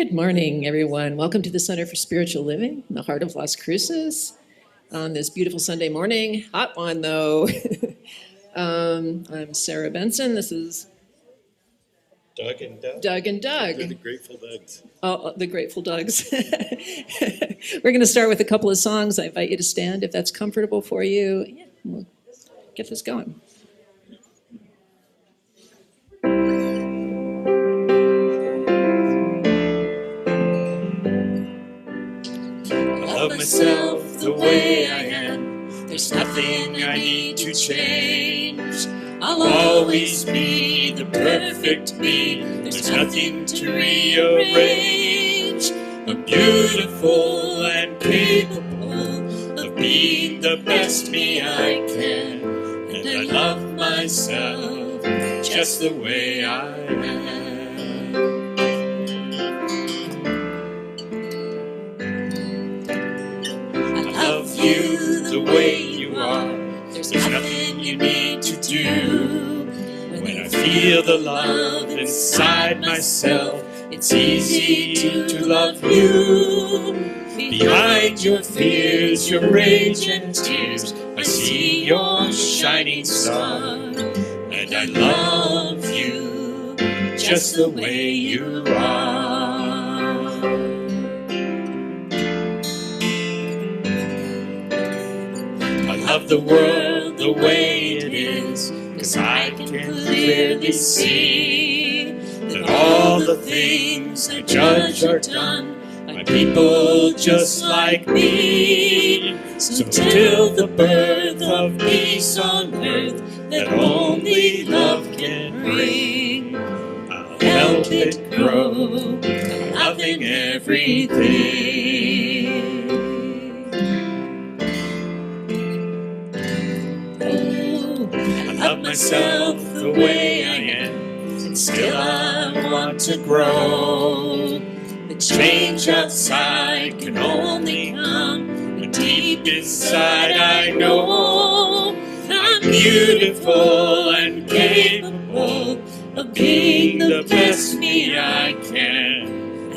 Good morning, everyone. Welcome to the Center for Spiritual Living in the heart of Las Cruces on this beautiful Sunday morning. Hot one, though. I'm Sarah Benson. This is Doug and Doug. Doug and Doug. We're the Grateful Dougs. Oh, the Grateful Dougs. We're going to start with a couple of songs. I invite you to stand if that's comfortable for you. Yeah, we'll get this going. I love myself the way I am. There's nothing I need to change. I'll always be the perfect me. There's nothing to rearrange. I'm beautiful and capable of being the best me I can. And I love myself just the way I am. You the way you are. There's nothing you need to do. When I feel the love inside myself, it's easy to love you. Behind your fears, your rage and tears, I see your shining star. And I love you just the way you are. Of the world the way it is, 'cause I can clearly see that all the things I judge are done by people just like me. So till the birth of peace on earth that only love can bring, I'll help it grow, loving everything. I love myself the way I am, and still I want to grow. The change outside can only come when deep inside I know I'm beautiful and capable of being the best me I can.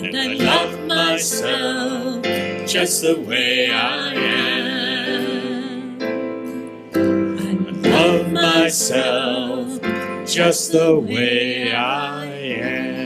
And I love myself just the way I am. Love myself just the way I am.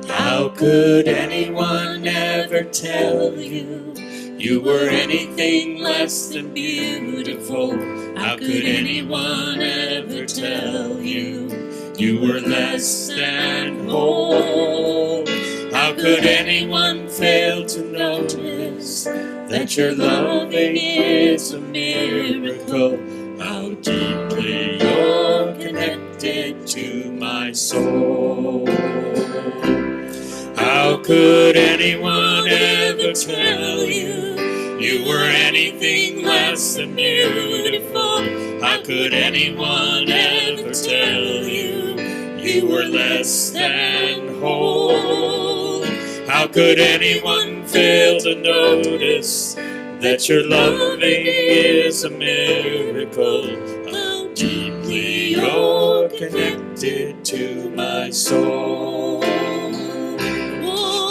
How could anyone ever tell you you were anything less than beautiful? How could anyone ever tell you you were less than whole? How could anyone fail to notice that your loving is a miracle? How deeply you're connected to my soul. How could anyone ever tell you you were anything less than beautiful? How could anyone ever tell you you were less than whole? How could anyone fail to notice that your loving is a miracle? How deeply you're connected to my soul.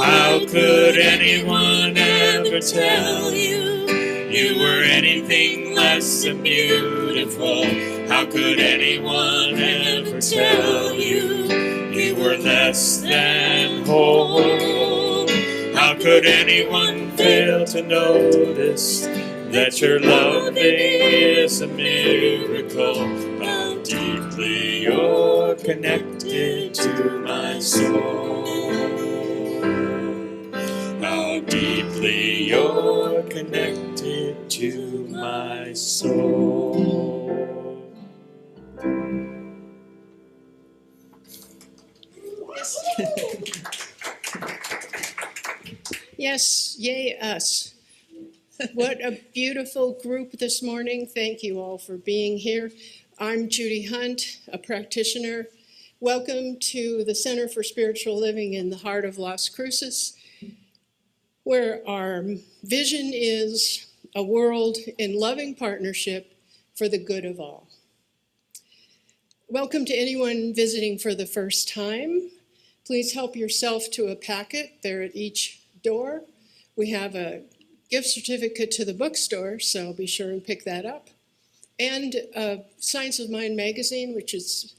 How could anyone ever tell you you were anything less than beautiful? How could anyone ever tell you you were less than whole? How could anyone fail to notice that your loving is a miracle? How deeply you're connected to my soul. How deeply you're connected to my soul. Yes, yay us. What a beautiful group this morning. Thank you all for being here. I'm Judy Hunt, a practitioner. Welcome to the Center for Spiritual Living in the heart of Las Cruces, where our vision is a world in loving partnership for the good of all. Welcome to anyone visiting for the first time. Please help yourself to a packet. They're at each door. We have a gift certificate to the bookstore, so be sure and pick that up. And Science of Mind magazine, which is,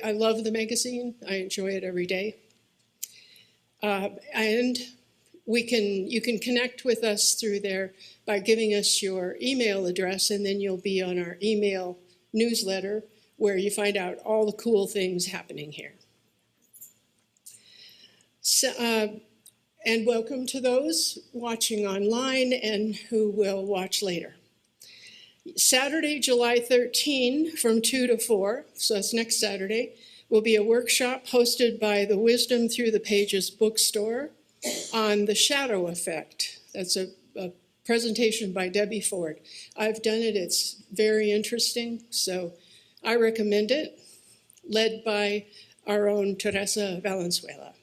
I love the magazine. I enjoy it every day. And you can connect with us through there by giving us your email address, and then you'll be on our email newsletter where you find out all the cool things happening here. So, and welcome to those watching online and who will watch later. Saturday, July 13 from 2 to 4, so that's next Saturday, will be a workshop hosted by the Wisdom Through the Pages bookstore on the shadow effect. That's a presentation by Debbie Ford. I've done it, it's very interesting, so I recommend it, led by our own Teresa Valenzuela.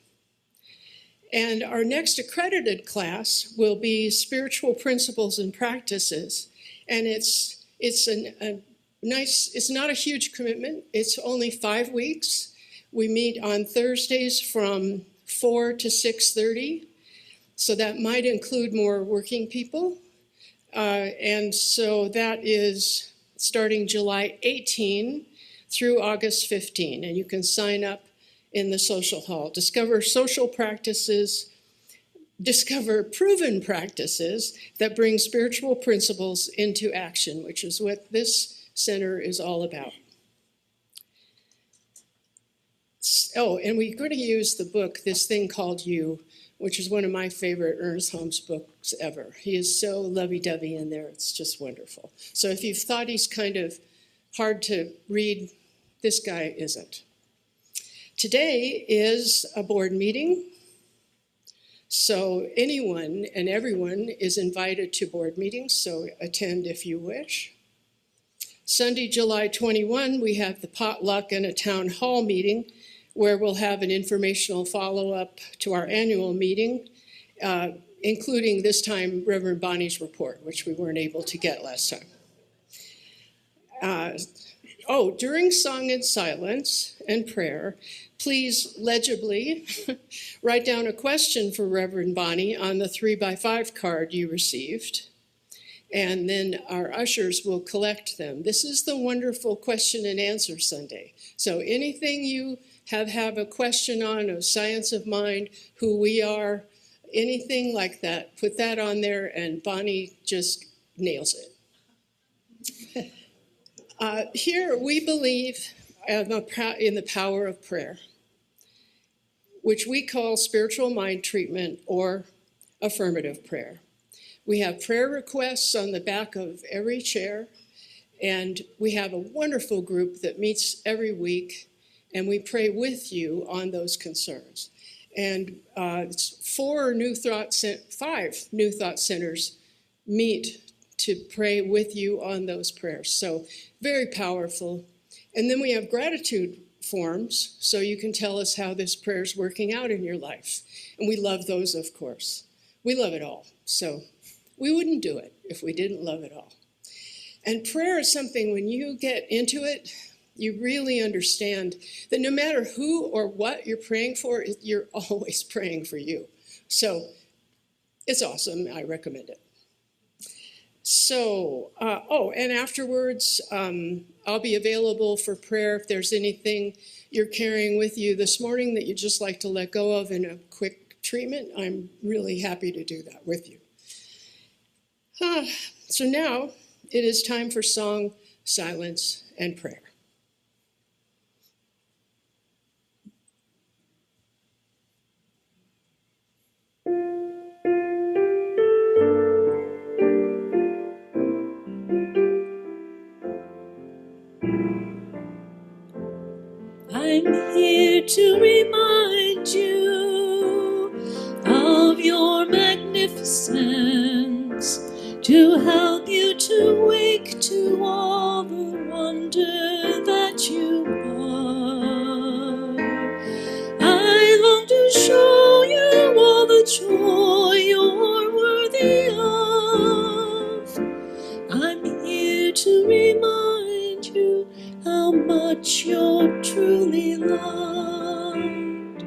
And our next accredited class will be Spiritual Principles and Practices, and it's not a huge commitment. It's only 5 weeks. We meet on Thursdays from 4 to 6:30, so that might include more working people. And so that is starting July 18 through August 15, and you can sign up in the social hall. Discover proven practices that bring spiritual principles into action, which is what this center is all about. Oh, and we're going to use the book, This Thing Called You, which is one of my favorite Ernest Holmes books ever. He is so lovey-dovey in there, it's just wonderful. So if you've thought he's kind of hard to read, this guy isn't. Today is a board meeting, so anyone and everyone is invited to board meetings, so attend if you wish. Sunday, July 21, we have the potluck and a town hall meeting where we'll have an informational follow-up to our annual meeting, including this time Reverend Bonnie's report, which we weren't able to get last time. During song and silence and prayer, please legibly write down a question for Reverend Bonnie on the 3x5 card you received, and then our ushers will collect them. This is the wonderful question and answer Sunday. So anything you have a question on of science of mind, who we are, anything like that, put that on there and Bonnie just nails it. Here we believe in the power of prayer, which we call spiritual mind treatment or affirmative prayer. We have prayer requests on the back of every chair, and we have a wonderful group that meets every week, and we pray with you on those concerns. And 5 New Thought Centers meet to pray with you on those prayers. So very powerful. And then we have gratitude forms, so you can tell us how this prayer is working out in your life. And we love those, of course. We love it all. So we wouldn't do it if we didn't love it all. And prayer is something, when you get into it, you really understand that no matter who or what you're praying for, you're always praying for you. So it's awesome. I recommend it. So, and afterwards, I'll be available for prayer if there's anything you're carrying with you this morning that you'd just like to let go of in a quick treatment. I'm really happy to do that with you. So now it is time for song, silence, and prayer. I'm here to remind you of your magnificence, to help you to wake to all the wonder that you are. I long to show you all the joy you're worthy of. much you're truly loved.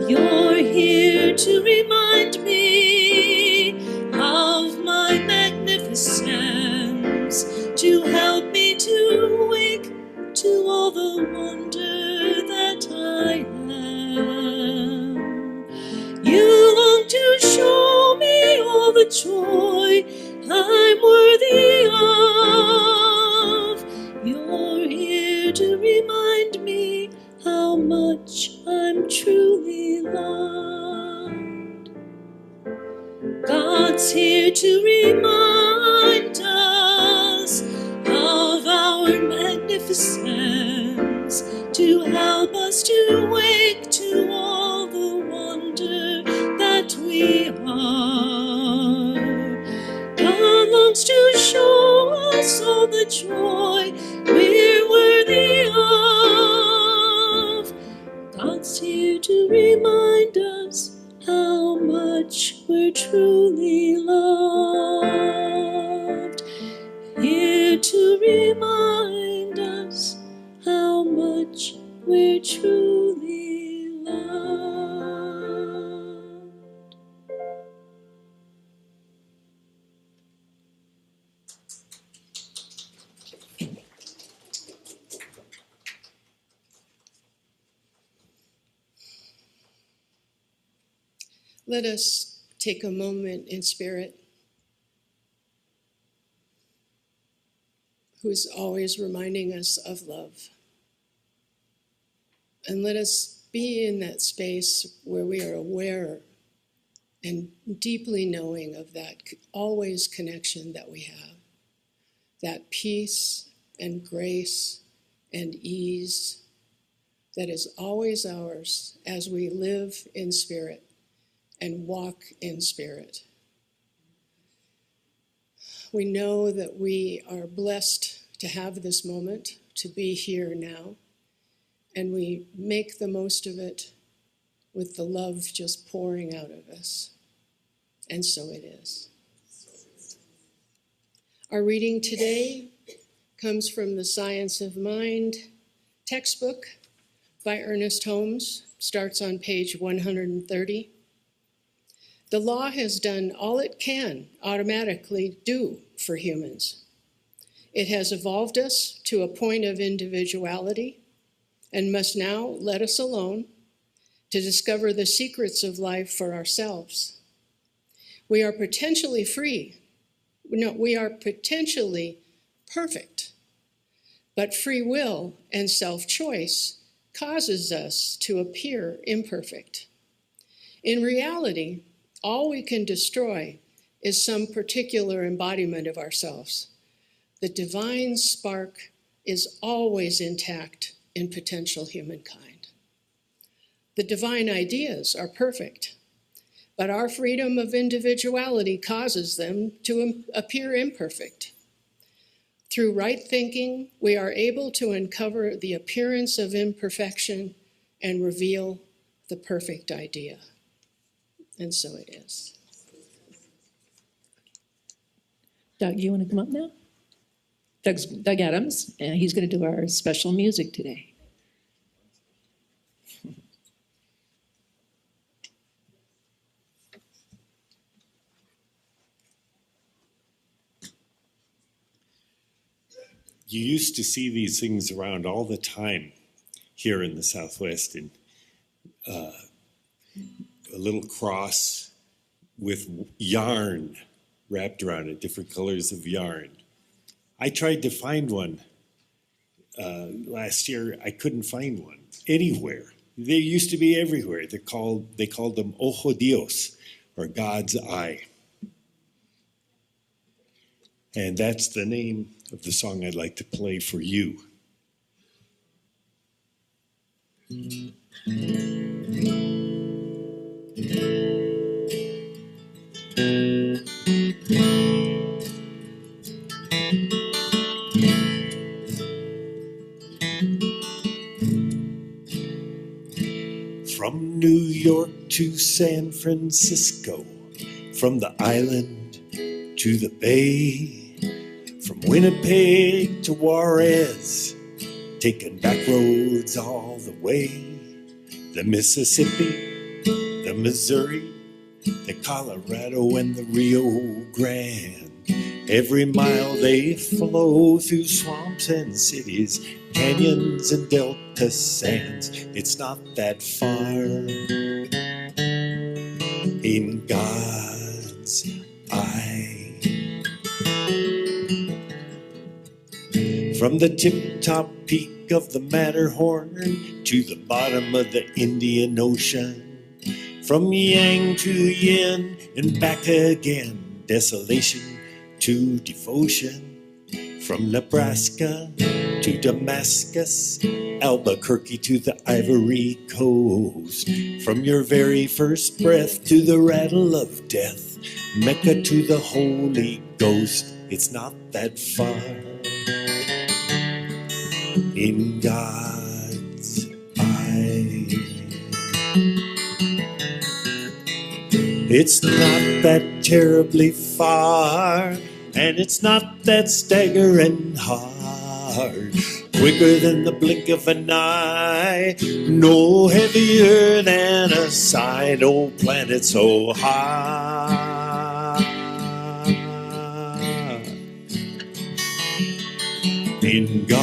You're here to remind me of my magnificence, to help me to wake to all the wonder that I am. You long to show me all the joy I'm worthy of. You're here to remind me how much I'm truly loved. God's here to remind us of our magnificence, to help us to wake to all the wonder that we are. God longs to show us all the joy we're worthy of. God's here to remind us how much we're truly loved. Here to remind us how much we're truly loved. Let us take a moment in spirit, who is always reminding us of love. And let us be in that space where we are aware and deeply knowing of that always connection that we have, that peace and grace and ease that is always ours as we live in spirit and walk in spirit. We know that we are blessed to have this moment, to be here now, and we make the most of it with the love just pouring out of us. And so it is. Our reading today comes from the Science of Mind textbook by Ernest Holmes, starts on page 130. The law has done all it can automatically do for humans. It has evolved us to a point of individuality and must now let us alone to discover the secrets of life for ourselves. We are potentially free. No, we are potentially perfect, but free will and self-choice causes us to appear imperfect. In reality, all we can destroy is some particular embodiment of ourselves. The divine spark is always intact in potential humankind. The divine ideas are perfect, but our freedom of individuality causes them to appear imperfect. Through right thinking, we are able to uncover the appearance of imperfection and reveal the perfect idea. And so it is. Doug, you want to come up now? Doug Adams, and he's going to do our special music today. You used to see these things around all the time here in the Southwest, and a little cross with yarn wrapped around it, different colors of yarn. I tried to find one last year. I couldn't find one anywhere. They used to be everywhere. They called them Ojo Dios, or God's eye. And that's the name of the song I'd like to play for you. From New York to San Francisco, from the island to the bay, from Winnipeg to Juarez, taking back roads all the way. The Mississippi, the Missouri, the Colorado, and the Rio Grande. Every mile they flow through swamps and cities, canyons and delta sands. It's not that far in God's eye. From the tip-top peak of the Matterhorn to the bottom of the Indian Ocean, from Yang to Yin and back again, desolation to devotion. From Nebraska to Damascus, Albuquerque to the Ivory Coast. From your very first breath to the rattle of death, Mecca to the Holy Ghost. It's not that far in God's eye. It's not that terribly far, and it's not that staggering hard. Quicker than the blink of an eye, no heavier than a sigh, no planet so high. In God's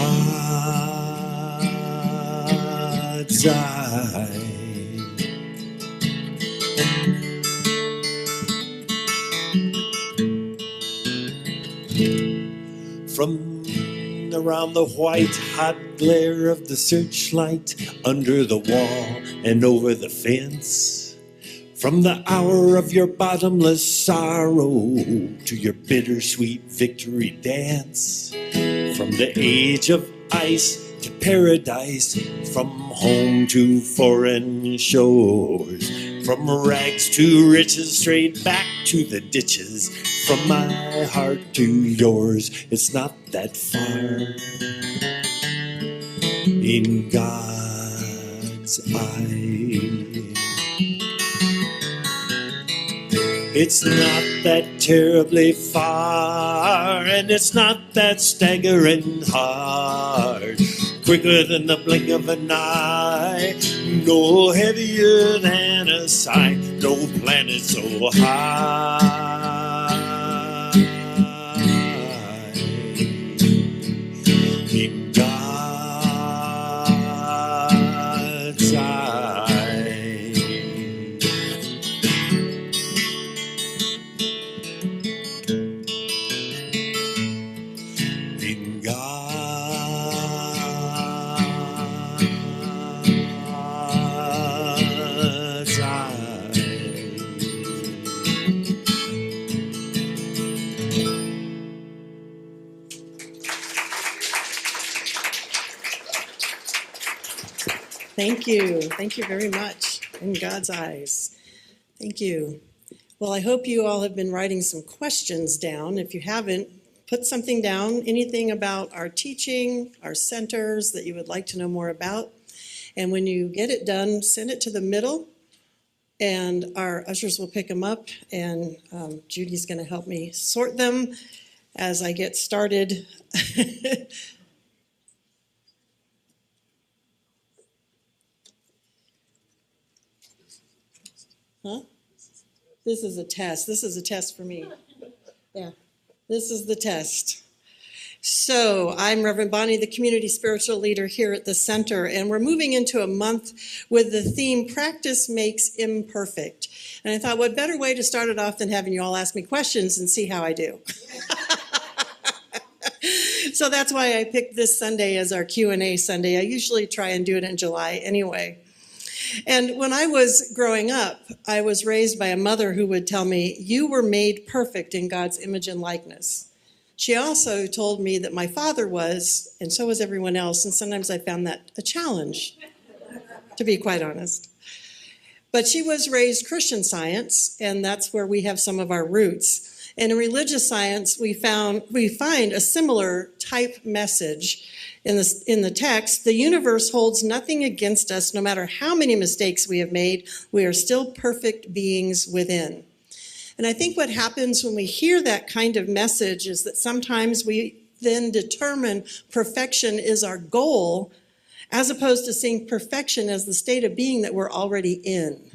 eye. From around the white hot glare of the searchlight, under the wall and over the fence, from the hour of your bottomless sorrow to your bittersweet victory dance, from the age of ice to paradise, from home to foreign shores, from rags to riches, straight back to the ditches, from my heart to yours. It's not that far in God's eye. It's not that terribly far, and it's not that staggering hard. Quicker than the blink of an eye, no heavier than a sigh, no planet so high. In God's eye. In God's eye. Thank you. Thank you very much. In God's eyes. Thank you. Well, I hope you all have been writing some questions down. If you haven't, put something down, anything about our teaching, our centers that you would like to know more about. And when you get it done, send it to the middle, and our ushers will pick them up, and Judy's going to help me sort them as I get started. Huh? This is a test. This is a test for me. Yeah, this is the test. So I'm Reverend Bonnie, the community spiritual leader here at the center, and we're moving into a month with the theme, Practice Makes Imperfect. And I thought, what better way to start it off than having you all ask me questions and see how I do. So that's why I picked this Sunday as our Q&A Sunday. I usually try and do it in July anyway. And when I was growing up, I was raised by a mother who would tell me, you were made perfect in God's image and likeness. She also told me that my father was, and so was everyone else, and sometimes I found that a challenge, to be quite honest. But she was raised Christian Science, and that's where we have some of our roots. And in religious science, we find a similar type message in the text. The universe holds nothing against us. No matter how many mistakes we have made, we are still perfect beings within. And I think what happens when we hear that kind of message is that sometimes we then determine perfection is our goal, as opposed to seeing perfection as the state of being that we're already in.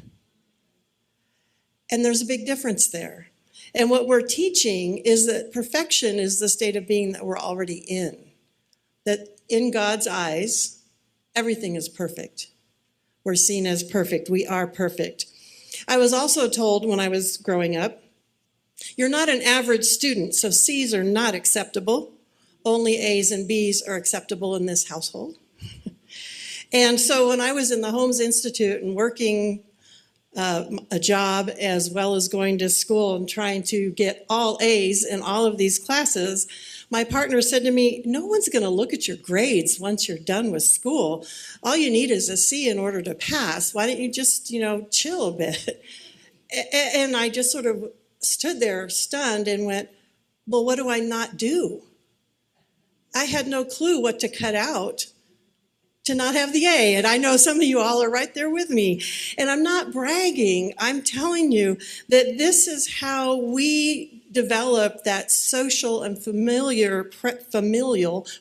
And there's a big difference there. And what we're teaching is that perfection is the state of being that we're already in. That in God's eyes, everything is perfect. We're seen as perfect. We are perfect. I was also told when I was growing up, you're not an average student, so C's are not acceptable. Only A's and B's are acceptable in this household. And so when I was in the Holmes Institute and working a job as well as going to school and trying to get all A's in all of these classes, my partner said to me, no one's going to look at your grades once you're done with school. All you need is a C in order to pass. Why don't you just, chill a bit? And I just sort of stood there stunned and went, well, what do I not do? I had no clue what to cut out to not have the A. And I know some of you all are right there with me. And I'm not bragging. I'm telling you that this is how we develop that social and familial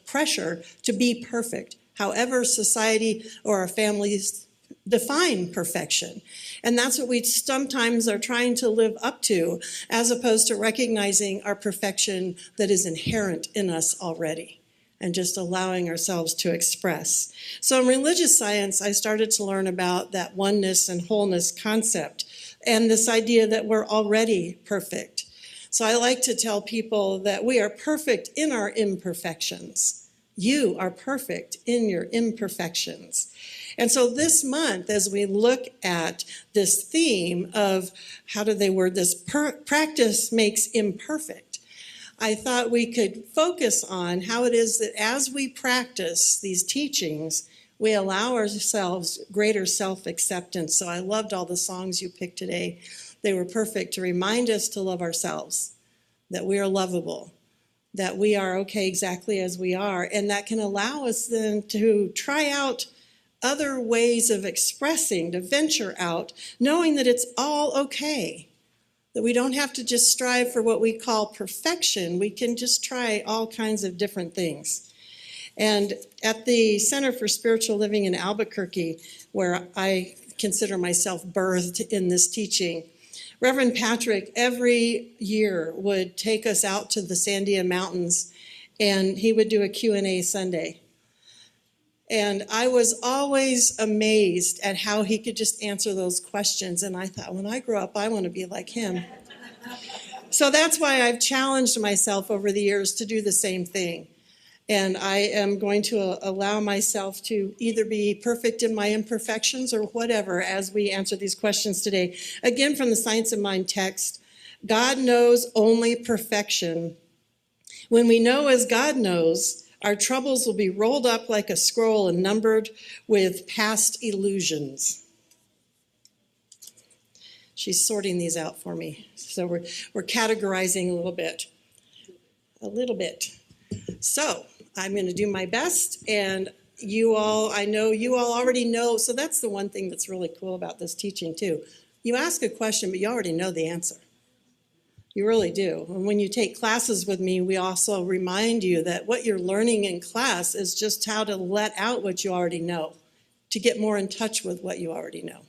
pressure to be perfect, however society or our families define perfection. And that's what we sometimes are trying to live up to, as opposed to recognizing our perfection that is inherent in us already, and just allowing ourselves to express. So in religious science, I started to learn about that oneness and wholeness concept and this idea that we're already perfect. So I like to tell people that we are perfect in our imperfections. You are perfect in your imperfections. And so this month, as we look at this theme of, how do they word this, practice makes imperfect, I thought we could focus on how it is that as we practice these teachings, we allow ourselves greater self-acceptance. So I loved all the songs you picked today. They were perfect to remind us to love ourselves, that we are lovable, that we are okay exactly as we are, and that can allow us then to try out other ways of expressing, to venture out, knowing that it's all okay. That we don't have to just strive for what we call perfection. We can just try all kinds of different things. And at the Center for Spiritual Living in Albuquerque, where I consider myself birthed in this teaching, Reverend Patrick every year would take us out to the Sandia Mountains, and he would do a Q&A Sunday. And I was always amazed at how he could just answer those questions. And I thought, when I grow up, I want to be like him. So that's why I've challenged myself over the years to do the same thing. And I am going to allow myself to either be perfect in my imperfections or whatever as we answer these questions today. Again, from the Science of Mind text, God knows only perfection. When we know as God knows, our troubles will be rolled up like a scroll and numbered with past illusions. She's sorting these out for me. So we're categorizing a little bit. So I'm going to do my best, and you all, I know you all already know. So that's the one thing that's really cool about this teaching too. You ask a question, but you already know the answer. You really do. And when you take classes with me, we also remind you that what you're learning in class is just how to let out what you already know, to get more in touch with what you already know.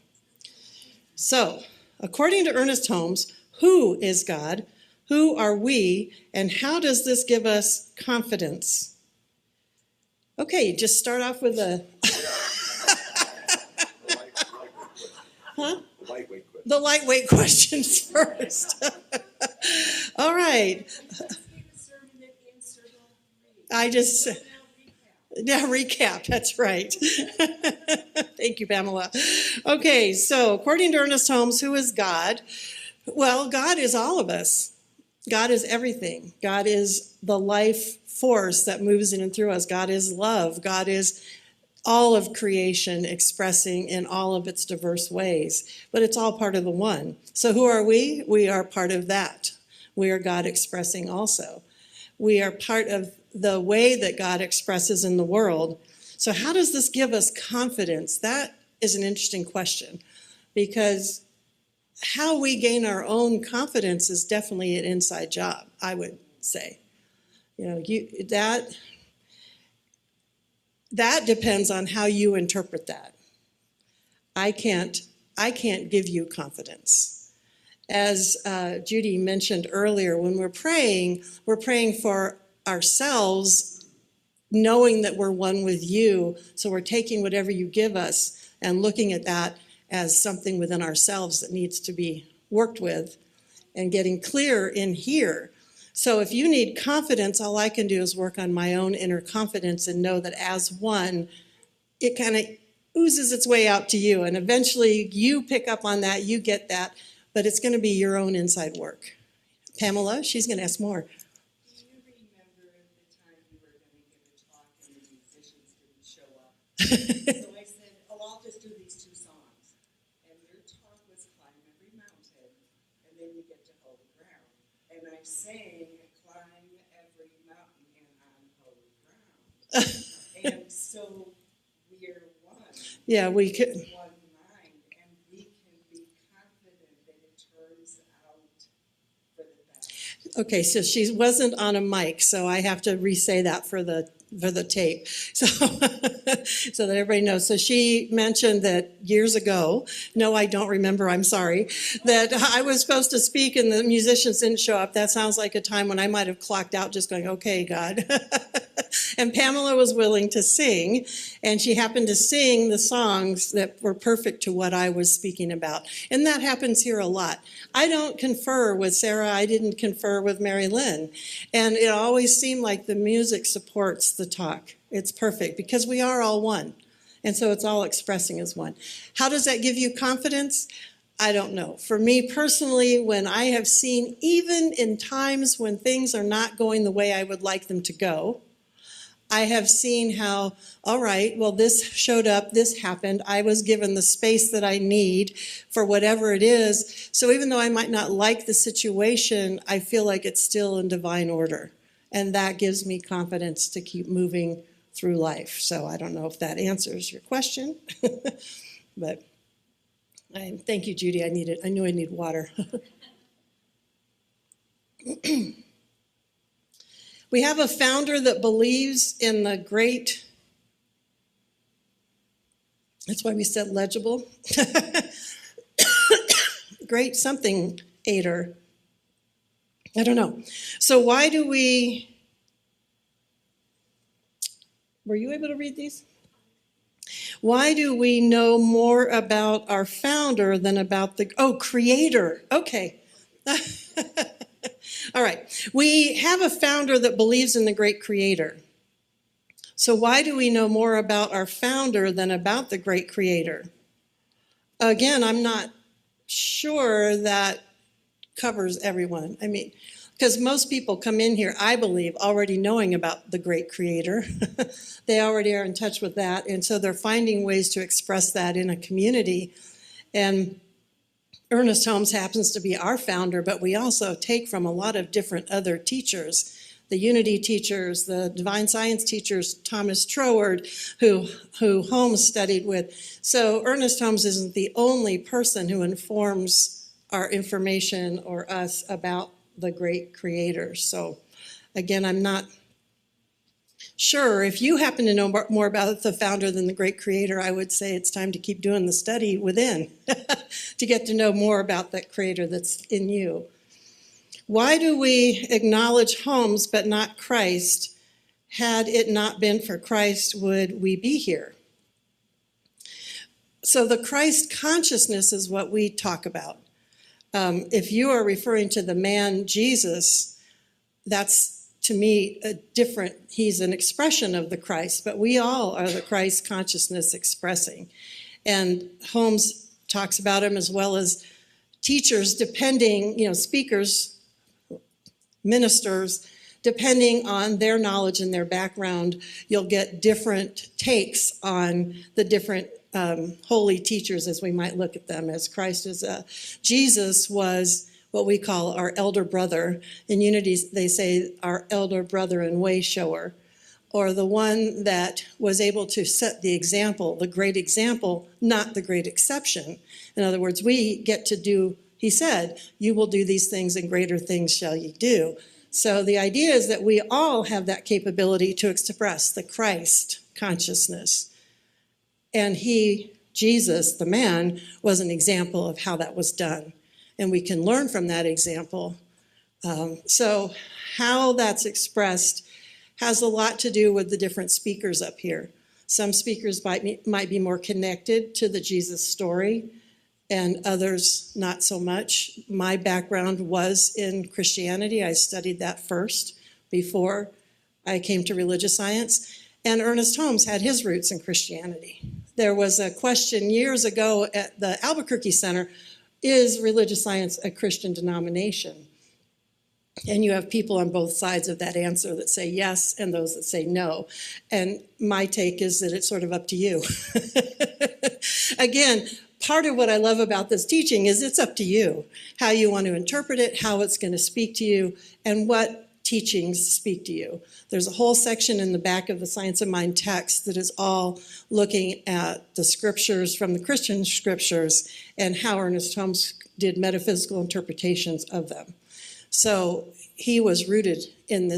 So, according to Ernest Holmes, who is God? Who are we? And how does this give us confidence? Okay, just start off with a... Huh? The lightweight questions first. All right. Recap, that's right. Thank you, Pamela. Okay, so according to Ernest Holmes, who is God? Well, God is all of us. God is everything. God is the life force that moves in and through us. God is love. God is all of creation expressing in all of its diverse ways, but it's all part of the one. So who are we? We are part of that. We are God expressing also. We are part of the way that God expresses in the world. So how does this give us confidence? That is an interesting question, because how we gain our own confidence is definitely an inside job, I would say. You know, that depends on how you interpret that. I can't give you confidence. As Judy mentioned earlier, when we're praying for ourselves, knowing that we're one with you. So we're taking whatever you give us and looking at that as something within ourselves that needs to be worked with and getting clear in here. So if you need confidence, all I can do is work on my own inner confidence and know that as one, it kind of oozes its way out to you. And eventually you pick up on that, you get that, but it's going to be your own inside work. Pamela, she's going to ask more. Do you remember the time you were going to give a talk and the musicians didn't show up? So I said, oh, I'll just do these 2 songs. And your talk was Climb Every Mountain, and then you get to Holy Ground. And I sang Climb Every Mountain and on Holy Ground. And so we're one. Yeah, we could. One mind, and we can be confident that it turns out for the best. Okay, so she wasn't on a mic, so I have to re-say that for the tape, so so that everybody knows. So she mentioned that years ago, no, I don't remember, I'm sorry, that I was supposed to speak and the musicians didn't show up. That sounds like a time when I might have clocked out just going, okay, God. And Pamela was willing to sing, and she happened to sing the songs that were perfect to what I was speaking about. And that happens here a lot. I don't confer with Sarah. I didn't confer with Mary Lynn. And it always seemed like the music supports the talk. It's perfect because we are all one. And so it's all expressing as one. How does that give you confidence? I don't know. For me personally, when I have seen, even in times when things are not going the way I would like them to go, I have seen how, all right, well, this showed up, this happened, I was given the space that I need for whatever it is. So even though I might not like the situation, I feel like it's still in divine order. And that gives me confidence to keep moving through life. So I don't know if that answers your question, but thank you, Judy. I knew I need water. We have a founder that believes in the great, that's why we said legible, great something aider. I don't know. So why do we, were you able to read these? Why do we know more about our founder than about the, creator? Okay. All right. We have a founder that believes in the great creator. So why do we know more about our founder than about the great creator? Again, I'm not sure that covers everyone. I mean, because most people come in here, I believe, already knowing about the great creator. They already are in touch with that. And so they're finding ways to express that in a community. And Ernest Holmes happens to be our founder, but we also take from a lot of different other teachers, the Unity teachers, the Divine Science teachers, Thomas Troward, who Holmes studied with. So Ernest Holmes isn't the only person who informs our information or us about the great creator. So again, I'm not sure. If you happen to know more about the founder than the great creator, I would say it's time to keep doing the study within to get to know more about that creator that's in you. Why do we acknowledge Holmes but not Christ? Had it not been for Christ, would we be here? So the Christ consciousness is what we talk about. If you are referring to the man Jesus, that's to me, he's an expression of the Christ, but we all are the Christ consciousness expressing. And Holmes talks about him as well as teachers, depending, speakers, ministers, depending on their knowledge and their background, you'll get different takes on the different holy teachers as we might look at them, as Christ is. Jesus was what we call our elder brother. In Unity, they say our elder brother and way shower, or the one that was able to set the example, the great example, not the great exception. In other words, we get to do, he said, you will do these things and greater things shall ye do. So the idea is that we all have that capability to express the Christ consciousness. And he, Jesus, the man, was an example of how that was done. And we can learn from that example. So how that's expressed has a lot to do with the different speakers up here. Some speakers might be more connected to the Jesus story, and others not so much. My background was in Christianity. I studied that first before I came to religious science. And Ernest Holmes had his roots in Christianity. There was a question years ago at the Albuquerque Center, is religious science a Christian denomination? And you have people on both sides of that answer that say yes and those that say no. And my take is that it's sort of up to you. Again, part of what I love about this teaching is it's up to you, how you want to interpret it, how it's going to speak to you, and what teachings speak to you. There's a whole section in the back of the Science of Mind text that is all looking at the scriptures from the Christian scriptures and how Ernest Holmes did metaphysical interpretations of them. So he was rooted in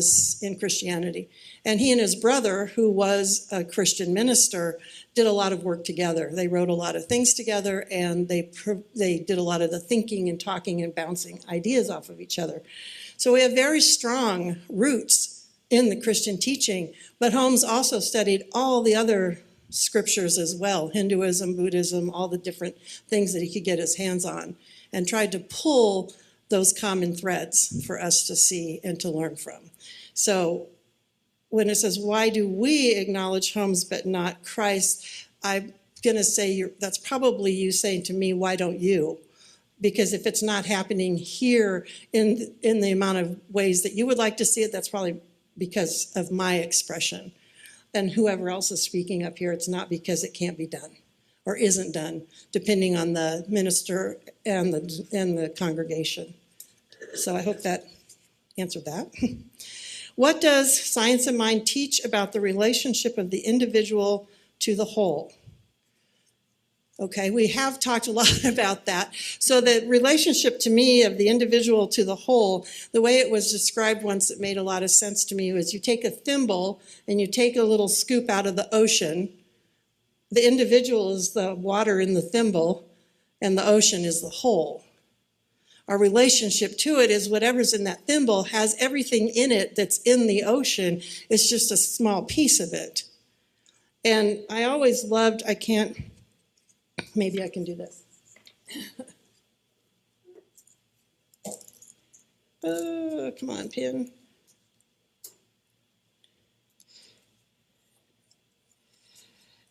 Christianity. And he and his brother, who was a Christian minister, did a lot of work together. They wrote a lot of things together, and they did a lot of the thinking and talking and bouncing ideas off of each other. So we have very strong roots in the Christian teaching, but Holmes also studied all the other scriptures as well, Hinduism, Buddhism, all the different things that he could get his hands on, and tried to pull those common threads for us to see and to learn from. So when it says, why do we acknowledge Holmes but not Christ, I'm going to say that's probably you saying to me, why don't you? Because if it's not happening here in the amount of ways that you would like to see it, that's probably because of my expression. And whoever else is speaking up here, it's not because it can't be done or isn't done, depending on the minister and the congregation. So I hope that answered that. What does Science of Mind teach about the relationship of the individual to the whole? Okay, we have talked a lot about that. So the relationship to me of the individual to the whole, the way it was described once that made a lot of sense to me was you take a thimble and you take a little scoop out of the ocean. The individual is the water in the thimble, and the ocean is the whole. Our relationship to it is whatever's in that thimble has everything in it that's in the ocean. It's just a small piece of it. And I always loved, maybe I can do this. Oh, come on, pin.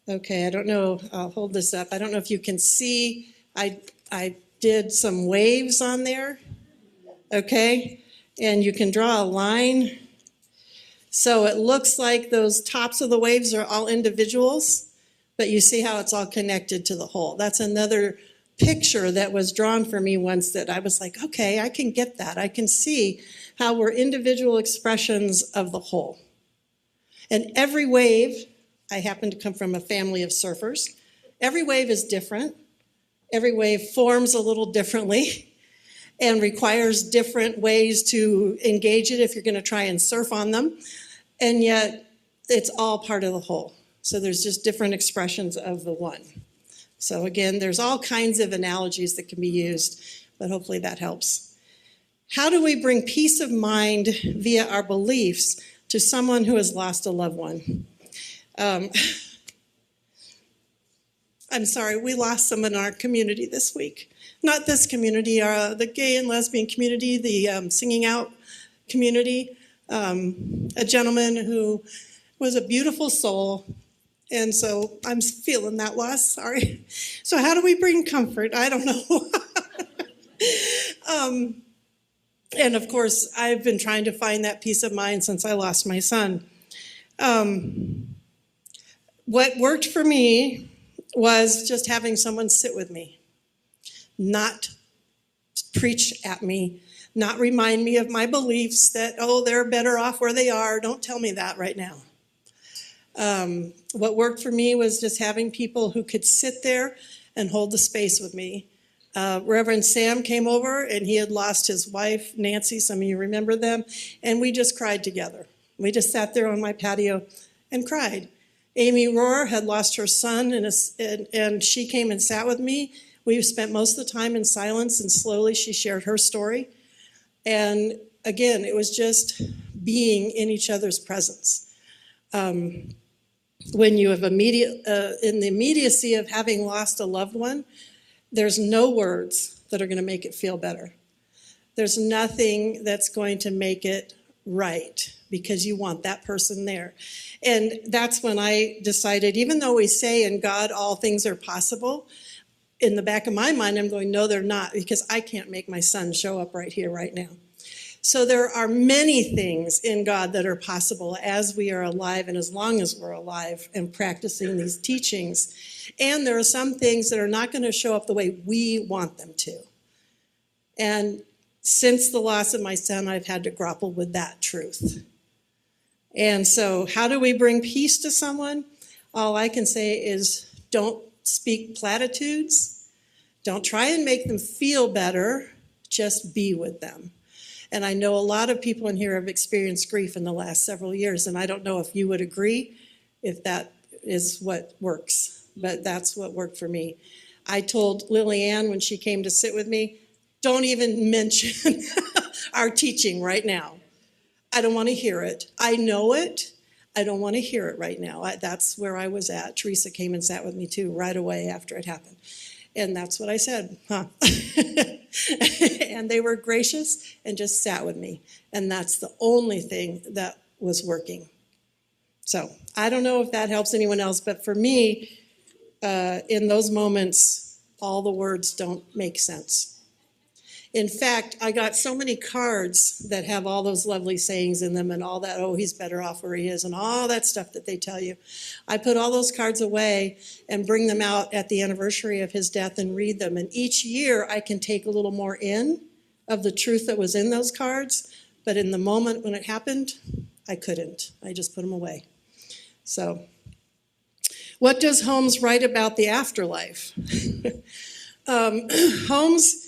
Okay, I don't know, I'll hold this up. I don't know if you can see, I did some waves on there, okay? And you can draw a line. So it looks like those tops of the waves are all individuals, but you see how it's all connected to the whole. That's another picture that was drawn for me once that I was like, okay, I can get that. I can see how we're individual expressions of the whole. And every wave, I happen to come from a family of surfers, every wave is different. Every wave forms a little differently and requires different ways to engage it if you're going to try and surf on them. And yet, it's all part of the whole. So there's just different expressions of the one. So again, there's all kinds of analogies that can be used, but hopefully that helps. How do we bring peace of mind via our beliefs to someone who has lost a loved one? I'm sorry, we lost someone in our community this week. Not this community, the gay and lesbian community, the singing out community. A gentleman who was a beautiful soul. And so I'm feeling that loss, sorry. So how do we bring comfort? I don't know. And of course, I've been trying to find that peace of mind since I lost my son. What worked for me was just having someone sit with me, not preach at me, not remind me of my beliefs that, oh, they're better off where they are. Don't tell me that right now. What worked for me was just having people who could sit there and hold the space with me. Reverend Sam came over, and he had lost his wife, Nancy. Some of you remember them. And we just cried together. We just sat there on my patio and cried. Amy Rohr had lost her son, and she came and sat with me. We spent most of the time in silence, and slowly she shared her story. And again, it was just being in each other's presence. When you have in the immediacy of having lost a loved one, there's no words that are going to make it feel better. There's nothing that's going to make it right, because you want that person there. And that's when I decided, even though we say in God all things are possible, in the back of my mind I'm going, no, they're not, because I can't make my son show up right here, right now. So there are many things in God that are possible as we are alive and as long as we're alive and practicing these teachings. And there are some things that are not going to show up the way we want them to. And since the loss of my son, I've had to grapple with that truth. And so how do we bring peace to someone? All I can say is don't speak platitudes. Don't try and make them feel better. Just be with them. And I know a lot of people in here have experienced grief in the last several years, and I don't know if you would agree if that is what works, but that's what worked for me. I told Lillian when she came to sit with me, don't even mention our teaching right now. I don't want to hear it. I know it. I don't want to hear it right now. That's where I was at. Teresa came and sat with me too right away after it happened. And that's what I said, And they were gracious and just sat with me. And that's the only thing that was working. So I don't know if that helps anyone else, but for me, in those moments, all the words don't make sense. In fact, I got so many cards that have all those lovely sayings in them and all that, oh, he's better off where he is, and all that stuff that they tell you. I put all those cards away and bring them out at the anniversary of his death and read them. And each year I can take a little more in of the truth that was in those cards. But in the moment when it happened, I couldn't. I just put them away. So what does Holmes write about the afterlife? Holmes...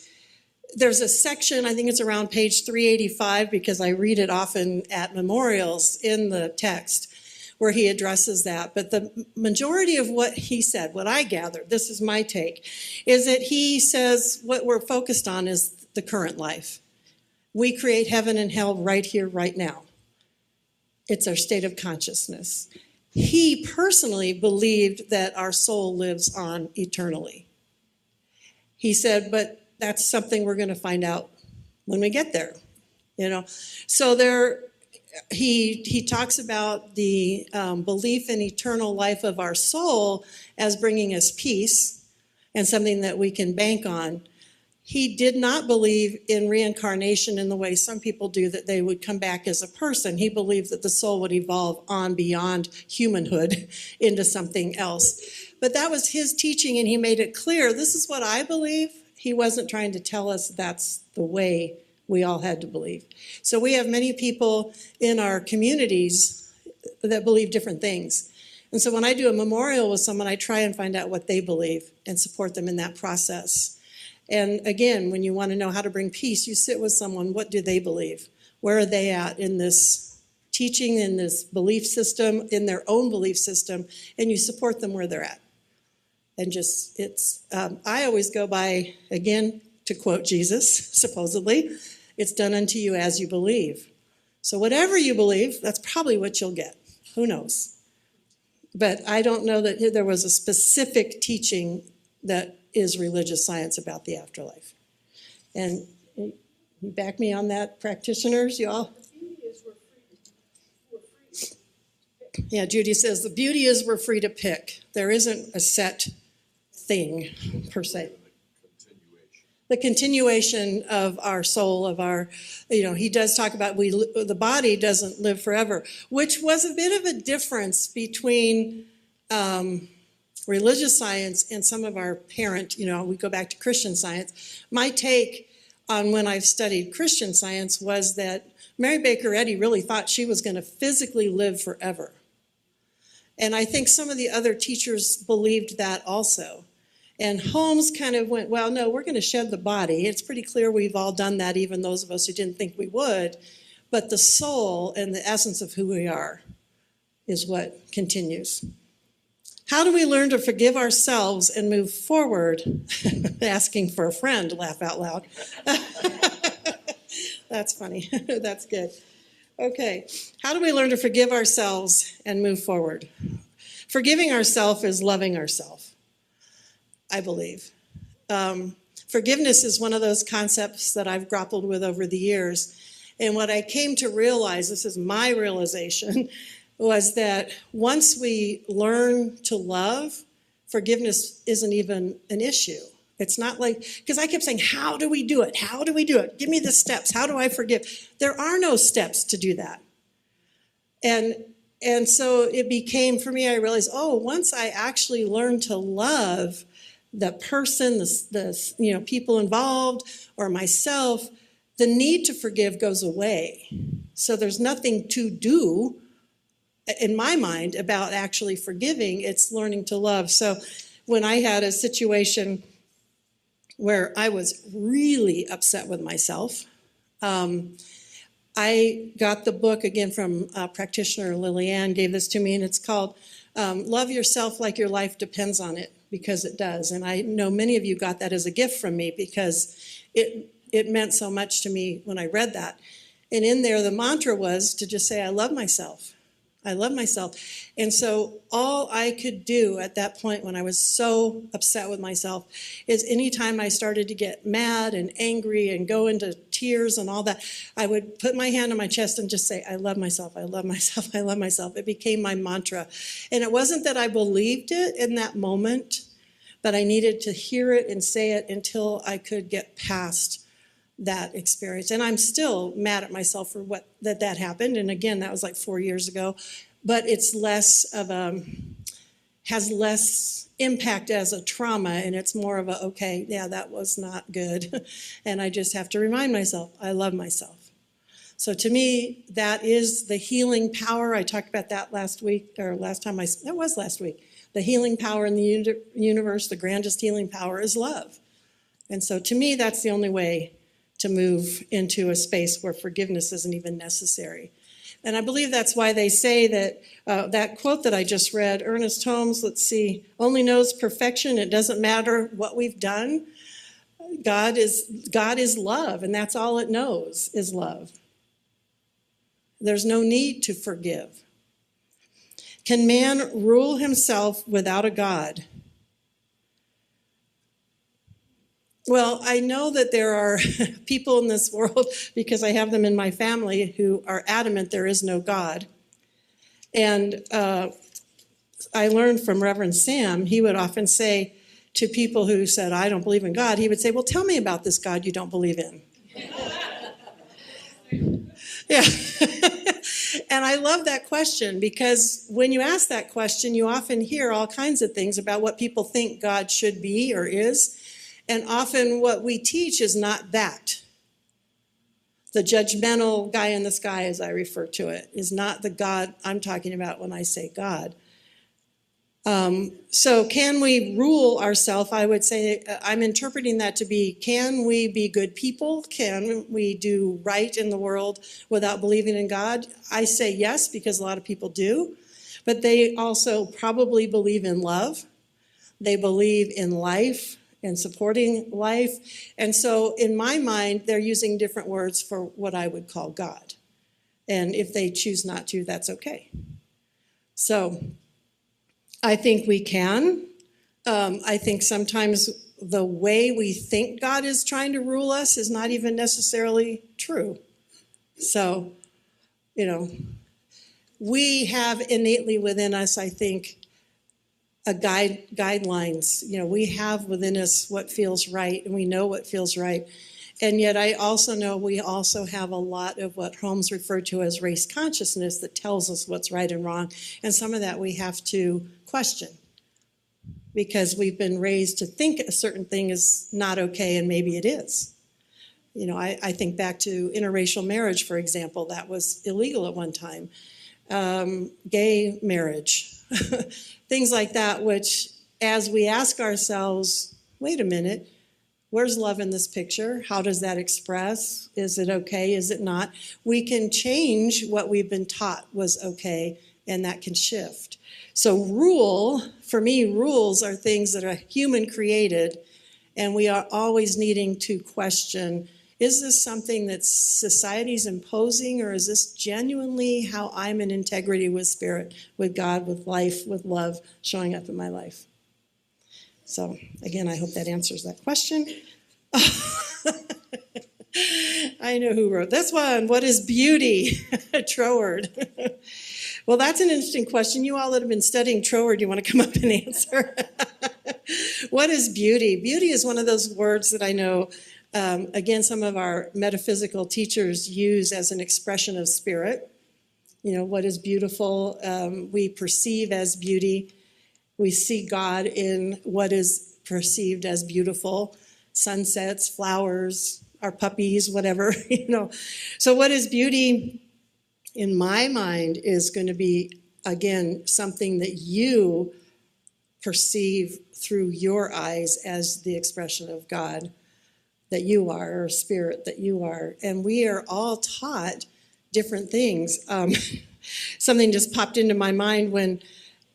There's a section, I think it's around page 385, because I read it often at memorials in the text, where he addresses that. But the majority of what he said, what I gathered, this is my take, is that he says what we're focused on is the current life. We create heaven and hell right here, right now. It's our state of consciousness. He personally believed that our soul lives on eternally. He said, but that's something we're going to find out when we get there, So he talks about the belief in eternal life of our soul as bringing us peace and something that we can bank on. He did not believe in reincarnation in the way some people do, that they would come back as a person. He believed that the soul would evolve on beyond humanhood into something else. But that was his teaching, and he made it clear, this is what I believe. He wasn't trying to tell us that's the way we all had to believe. So we have many people in our communities that believe different things. And so when I do a memorial with someone, I try and find out what they believe and support them in that process. And again, when you want to know how to bring peace, you sit with someone, what do they believe? Where are they at in this teaching, in this belief system, in their own belief system, and you support them where they're at. And just, I always go by, again, to quote Jesus, supposedly, it's done unto you as you believe. So whatever you believe, that's probably what you'll get. Who knows? But I don't know that there was a specific teaching that is religious science about the afterlife. And you back me on that, practitioners, you all? Yeah, Judy says, the beauty is we're free to pick. There isn't a set thing, per se. The continuation of our soul, of our, he does talk about the body doesn't live forever, which was a bit of a difference between religious science and some of our parent, we go back to Christian science. My take on when I've studied Christian science was that Mary Baker Eddy really thought she was going to physically live forever. And I think some of the other teachers believed that also. And Holmes kind of went, well, no, we're going to shed the body. It's pretty clear we've all done that, even those of us who didn't think we would. But the soul and the essence of who we are is what continues. How do we learn to forgive ourselves and move forward? Asking for a friend, laugh out loud. That's funny. That's good. Okay. How do we learn to forgive ourselves and move forward? Forgiving ourselves is loving ourselves, I believe. Forgiveness is one of those concepts that I've grappled with over the years. And what I came to realize, this is my realization, was that once we learn to love, forgiveness isn't even an issue. It's not like, because I kept saying, how do we do it? How do we do it? Give me the steps. How do I forgive? There are no steps to do that. And so it became, for me, I realized, oh, once I actually learned to love the person, the people involved, or myself, the need to forgive goes away. So there's nothing to do, in my mind, about actually forgiving. It's learning to love. So when I had a situation where I was really upset with myself, I got the book again from practitioner Lillian, gave this to me, and it's called Love Yourself Like Your Life Depends on It, because it does. And I know many of you got that as a gift from me because it meant so much to me when I read that. And in there, the mantra was to just say, I love myself. I love myself. And so all I could do at that point when I was so upset with myself is anytime I started to get mad and angry and go into tears and all that, I would put my hand on my chest and just say, I love myself, I love myself, I love myself. It became my mantra. And it wasn't that I believed it in that moment, but I needed to hear it and say it until I could get past that experience. And I'm still mad at myself for what that happened. And again, that was like 4 years ago, but it's less of has less impact as a trauma. And it's more of a, okay, yeah, that was not good. And I just have to remind myself, I love myself. So to me, that is the healing power. I talked about that last week, or last time it was last week. The healing power in the universe, the grandest healing power is love. And so to me, that's the only way to move into a space where forgiveness isn't even necessary. And I believe that's why they say that that quote that I just read, Ernest Holmes, let's see, only knows perfection. It doesn't matter what we've done. God is love, and that's all it knows is love. There's no need to forgive. Can man rule himself without a God? Well, I know that there are people in this world, because I have them in my family, who are adamant there is no God. And I learned from Reverend Sam, he would often say to people who said, I don't believe in God, he would say, well, tell me about this God you don't believe in. Yeah. And I love that question, because when you ask that question, you often hear all kinds of things about what people think God should be or is. And often what we teach is not that. The judgmental guy in the sky, as I refer to it, is not the God I'm talking about when I say God. So can we rule ourselves? I would say I'm interpreting that to be, can we be good people? Can we do right in the world without believing in God? I say yes, because a lot of people do. But they also probably believe in love. They believe in life and supporting life. And so in my mind, they're using different words for what I would call God. And if they choose not to, that's okay. So I think we can. I think sometimes the way we think God is trying to rule us is not even necessarily true. So, we have innately within us, I think, a guidelines. We have within us what feels right, and we know what feels right. And yet I also know we also have a lot of what Holmes referred to as race consciousness that tells us what's right and wrong. And some of that we have to question, because we've been raised to think a certain thing is not okay, and maybe it is. I think back to interracial marriage, for example. That was illegal at one time. Gay marriage. Things like that, which as we ask ourselves, wait a minute, where's love in this picture? How does that express? Is it okay? Is it not? We can change what we've been taught was okay, and that can shift. So for me, rules are things that are human created, and we are always needing to question, is this something that society's imposing, or is this genuinely how I'm in integrity with spirit, with God, with life, with love showing up in my life? So again, I hope that answers that question. I know who wrote this one. What is beauty? Troward. Well, that's an interesting question. You all that have been studying Troward, you want to come up and answer? What is beauty? Beauty is one of those words that I know, again, some of our metaphysical teachers use as an expression of spirit. You know, what is beautiful, we perceive as beauty. We see God in what is perceived as beautiful, sunsets, flowers, our puppies, whatever, you know. So what is beauty, in my mind, is going to be, again, something that you perceive through your eyes as the expression of God that you are, or spirit that you are. And we are all taught different things. Something just popped into my mind when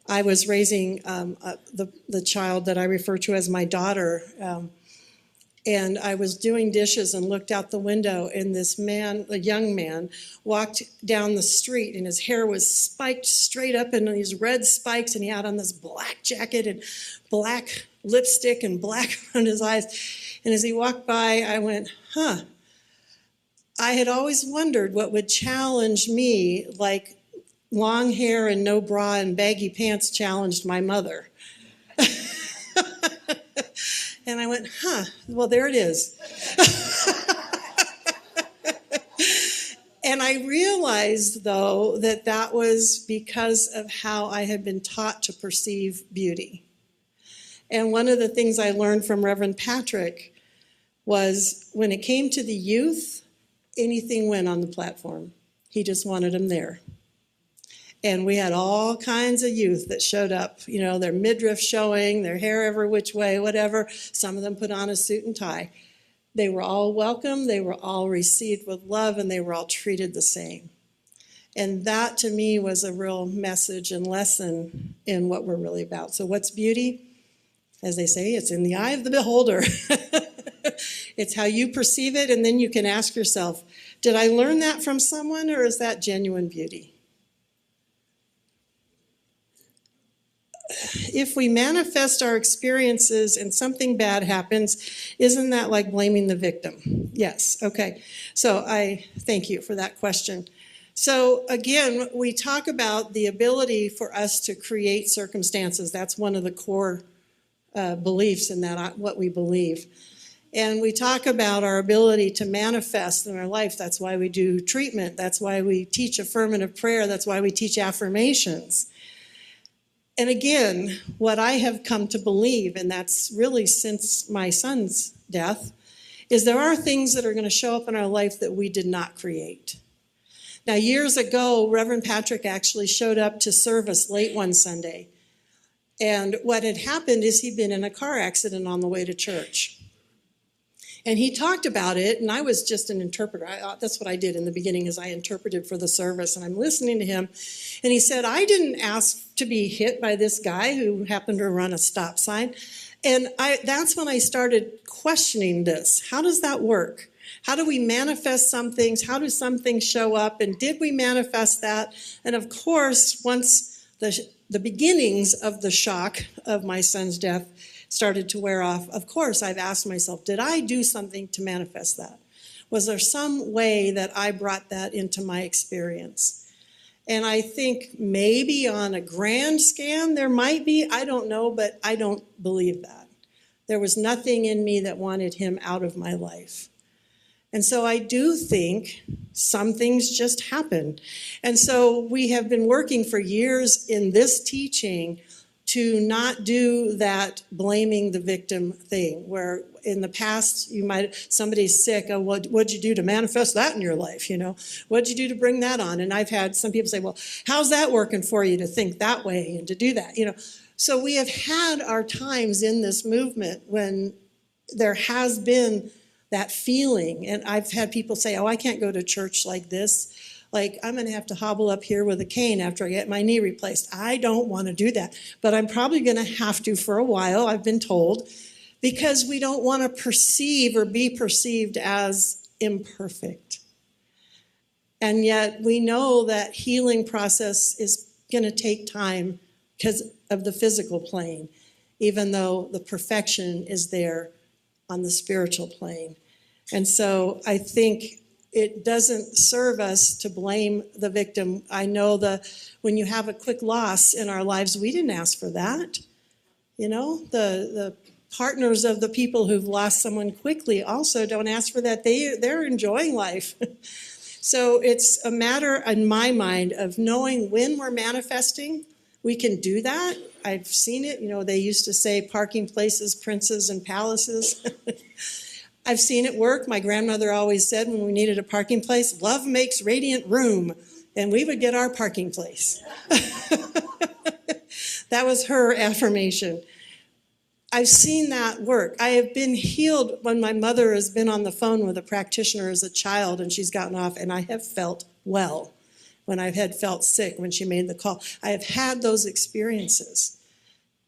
I was raising the child that I refer to as my daughter, and I was doing dishes and looked out the window, and this man, a young man, walked down the street, and his hair was spiked straight up in these red spikes, and he had on this black jacket and black lipstick and black around his eyes. And as he walked by, I went, I had always wondered what would challenge me, like long hair and no bra and baggy pants challenged my mother. And I went, well, there it is. And I realized, though, that that was because of how I had been taught to perceive beauty. And one of the things I learned from Reverend Patrick was when it came to the youth, anything went on the platform. He just wanted them there. And we had all kinds of youth that showed up, you know, their midriff showing, their hair every which way, whatever. Some of them put on a suit and tie. They were all welcome, they were all received with love, and they were all treated the same. And that, to me, was a real message and lesson in what we're really about. So what's beauty? As they say, it's in the eye of the beholder. It's how you perceive it, and then you can ask yourself, did I learn that from someone, or is that genuine beauty? If we manifest our experiences and something bad happens, isn't that like blaming the victim? Yes, okay. So I thank you for that question. So again, we talk about the ability for us to create circumstances. That's one of the core beliefs in that, what we believe. And we talk about our ability to manifest in our life. That's why we do treatment. That's why we teach affirmative prayer. That's why we teach affirmations. And again, what I have come to believe, and that's really since my son's death, is there are things that are going to show up in our life that we did not create. Now, years ago, Reverend Patrick actually showed up to service late one Sunday. And what had happened is he'd been in a car accident on the way to church. And he talked about it, and I was just an interpreter. That's what I did in the beginning, is I interpreted for the service, and I'm listening to him. And he said, I didn't ask to be hit by this guy who happened to run a stop sign. And that's when I started questioning this. How does that work? How do we manifest some things? How do some things show up? And did we manifest that? And of course, once the beginnings of the shock of my son's death started to wear off, of course, I've asked myself, did I do something to manifest that? Was there some way that I brought that into my experience? And I think maybe on a grand scan there might be, I don't know, but I don't believe that. There was nothing in me that wanted him out of my life. And so I do think some things just happen. And so we have been working for years in this teaching to not do that blaming the victim thing, where in the past somebody's sick, oh, what'd you do to manifest that in your life, you know? What'd you do to bring that on? And I've had some people say, well, how's that working for you to think that way and to do that, you know? So we have had our times in this movement when there has been that feeling. And I've had people say, oh, I can't go to church like this. Like, I'm going to have to hobble up here with a cane after I get my knee replaced. I don't want to do that. But I'm probably going to have to for a while, I've been told, because we don't want to perceive or be perceived as imperfect. And yet we know that healing process is going to take time because of the physical plane, even though the perfection is there on the spiritual plane. And so I think it doesn't serve us to blame the victim. I know when you have a quick loss in our lives, we didn't ask for that. You know, the partners of the people who've lost someone quickly also don't ask for that. They're enjoying life. So it's a matter, in my mind, of knowing when we're manifesting. We can do that. I've seen it. You know, they used to say parking places, princes, and palaces. I've seen it work. My grandmother always said when we needed a parking place, love makes radiant room, and we would get our parking place. That was her affirmation. I've seen that work. I have been healed when my mother has been on the phone with a practitioner as a child and she's gotten off, and I have felt well when I had felt sick when she made the call. I have had those experiences,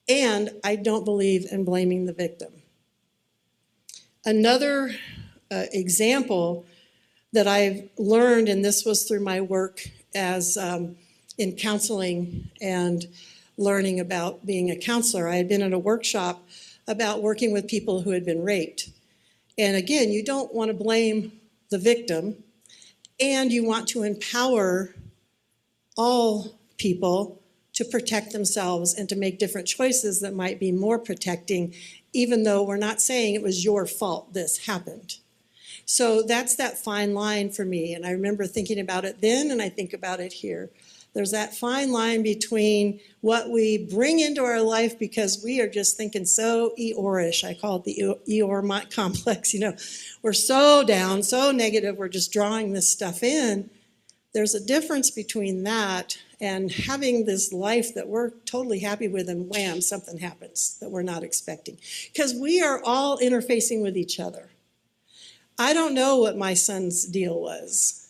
and I don't believe in blaming the victim. Another example that I've learned, and this was through my work as in counseling and learning about being a counselor. I had been in a workshop about working with people who had been raped. And again, you don't want to blame the victim, and you want to empower all people to protect themselves and to make different choices that might be more protecting, even though we're not saying it was your fault this happened. So that's that fine line for me. And I remember thinking about it then, and I think about it here. There's that fine line between what we bring into our life because we are just thinking so Eeyore-ish. I call it the Eeyore complex. You know, we're so down, so negative, we're just drawing this stuff in. There's a difference between that and having this life that we're totally happy with, and wham, something happens that we're not expecting. Because we are all interfacing with each other. I don't know what my son's deal was.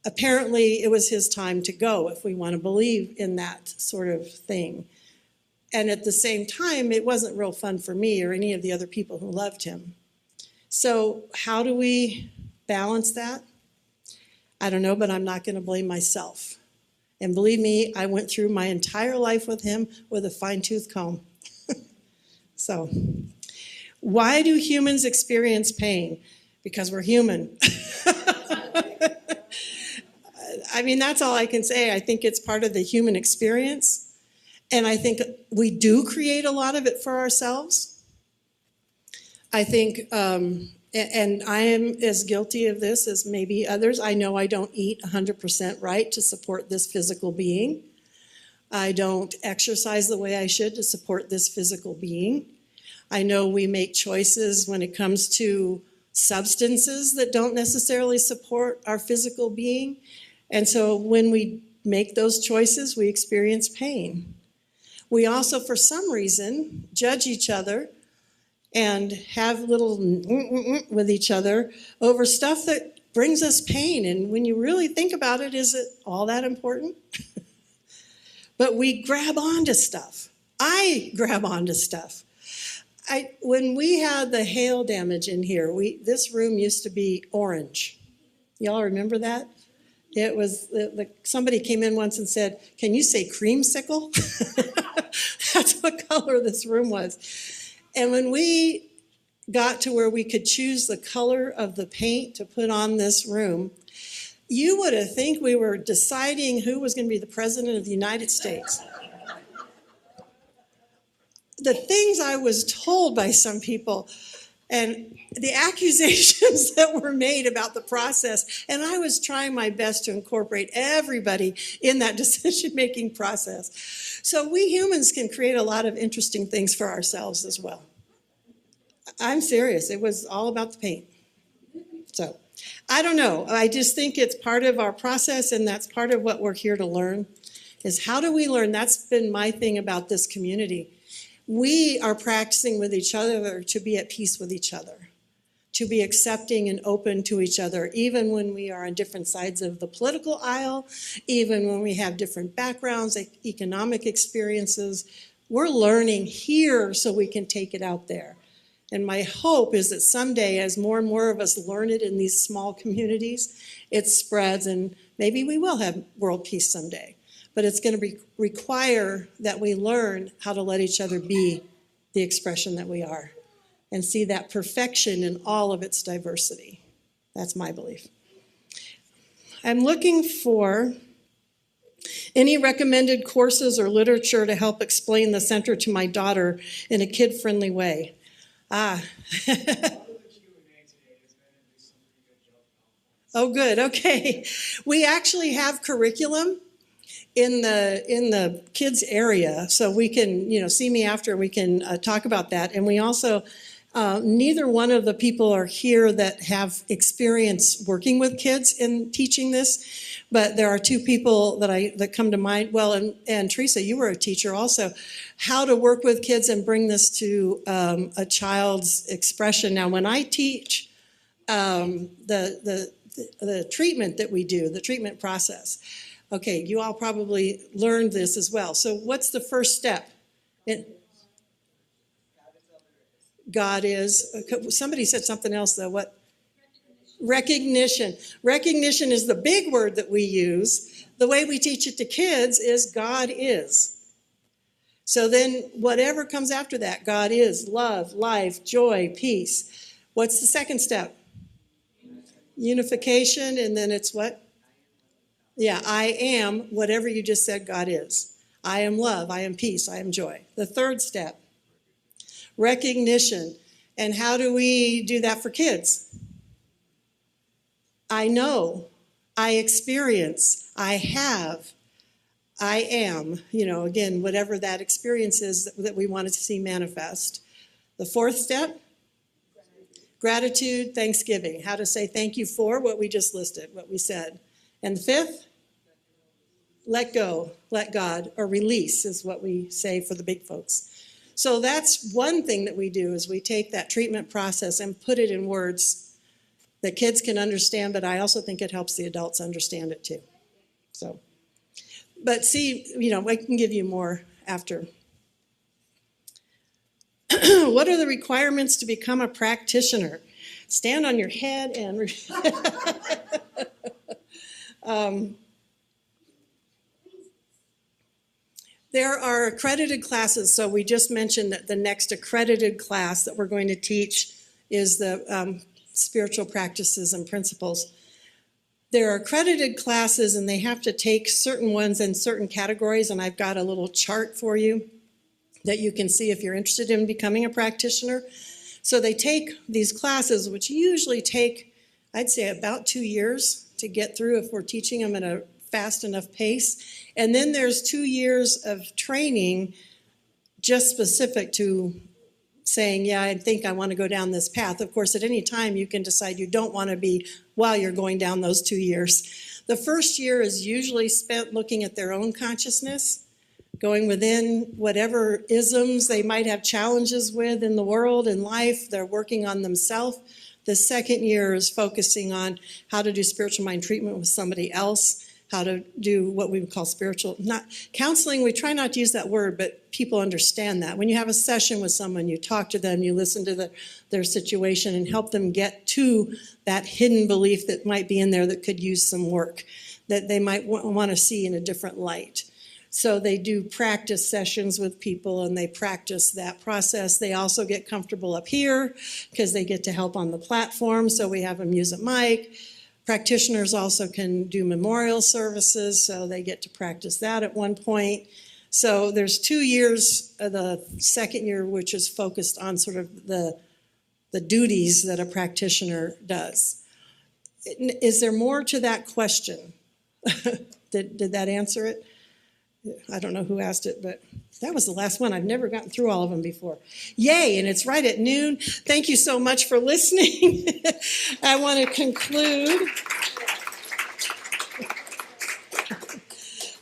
Apparently, it was his time to go, if we want to believe in that sort of thing. And at the same time, it wasn't real fun for me or any of the other people who loved him. So how do we balance that? I don't know, but I'm not going to blame myself. And believe me, I went through my entire life with him with a fine-tooth comb. So, why do humans experience pain? Because we're human. I mean, that's all I can say. I think it's part of the human experience. And I think we do create a lot of it for ourselves. I think, and I am as guilty of this as maybe others. I know I don't eat 100% right to support this physical being. I don't exercise the way I should to support this physical being. I know we make choices when it comes to substances that don't necessarily support our physical being. And so when we make those choices, we experience pain. We also, for some reason, judge each other and have little with each other over stuff that brings us pain. And when you really think about it, is it all that important? But we grab onto stuff. I grab onto stuff. When we had the hail damage in here, this room used to be orange. Y'all remember that? It was, somebody came in once and said, can you say creamsicle? That's what color this room was. And when we got to where we could choose the color of the paint to put on this room, you would have think we were deciding who was going to be the president of the United States. The things I was told by some people, and the accusations that were made about the process, and I was trying my best to incorporate everybody in that decision-making process. So we humans can create a lot of interesting things for ourselves as well. I'm serious. It was all about the paint. So I don't know. I just think it's part of our process, and that's part of what we're here to learn. is how do we learn? That's been my thing about this community. We are practicing with each other to be at peace with each other, to be accepting and open to each other, even when we are on different sides of the political aisle, even when we have different backgrounds, like economic experiences. We're learning here so we can take it out there. And my hope is that someday, as more and more of us learn it in these small communities, it spreads, and maybe we will have world peace someday. But it's going to require that we learn how to let each other be the expression that we are and see that perfection in all of its diversity. That's my belief. I'm looking for any recommended courses or literature to help explain the center to my daughter in a kid-friendly way. Oh, good. Okay. We actually have curriculum in the kids area, so we can, see me after. We can talk about that. And we also, neither one of the people are here that have experience working with kids in teaching this. But there are two people that come to mind. Well, and Teresa, you were a teacher also. How to work with kids and bring this to a child's expression. Now, when I teach the treatment that we do, the treatment process, okay, you all probably learned this as well. So what's the first step? God is. Somebody said something else, though. What? Recognition. Recognition is the big word that we use. The way we teach it to kids is God is. So then whatever comes after that, God is love, life, joy, peace. What's the second step? Unification, and then it's what? Yeah, I am whatever you just said God is. I am love, I am peace, I am joy. The third step, recognition. And how do we do that for kids? I know, I experience, I have, I am, again, whatever that experience is that we wanted to see manifest. The fourth step, gratitude, thanksgiving, how to say thank you for what we just listed, what we said. And the fifth, let go, let God, or release is what we say for the big folks. So that's one thing that we do is we take that treatment process and put it in words that kids can understand, but I also think it helps the adults understand it too. So, but see, I can give you more after. What are the requirements to become a practitioner? Stand on your head and there are accredited classes. So we just mentioned that the next accredited class that we're going to teach is the spiritual practices and principles. There are accredited classes and they have to take certain ones in certain categories, and I've got a little chart for you that you can see if you're interested in becoming a practitioner. So they take these classes, which usually take, I'd say, about 2 years to get through if we're teaching them at a fast enough pace. And then there's 2 years of training just specific to saying, yeah, I think I want to go down this path. Of course, at any time you can decide you don't want to be while you're going down those 2 years. The first year is usually spent looking at their own consciousness, going within whatever isms they might have challenges with in the world and life. They're working on themselves. The second year is focusing on how to do spiritual mind treatment with somebody else, how to do what we would call not counseling. We try not to use that word, but people understand that. When you have a session with someone, you talk to them, you listen to their situation and help them get to that hidden belief that might be in there that could use some work, that they might want to see in a different light. So they do practice sessions with people and they practice that process. They also get comfortable up here because they get to help on the platform. So we have them use a mic. Practitioners also can do memorial services, so they get to practice that at one point. So there's 2 years of the second year, which is focused on sort of the duties that a practitioner does. Is there more to that question? Did that answer it? I don't know who asked it, but that was the last one. I've never gotten through all of them before. Yay, and it's right at noon. Thank you so much for listening. I want to conclude.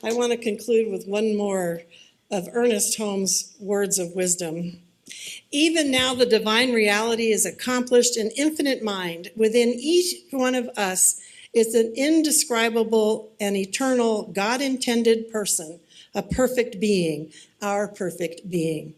I want to conclude with one more of Ernest Holmes' words of wisdom. Even now the divine reality is accomplished in infinite mind. Within each one of us is an indescribable and eternal God-intended person, a perfect being, our perfect being.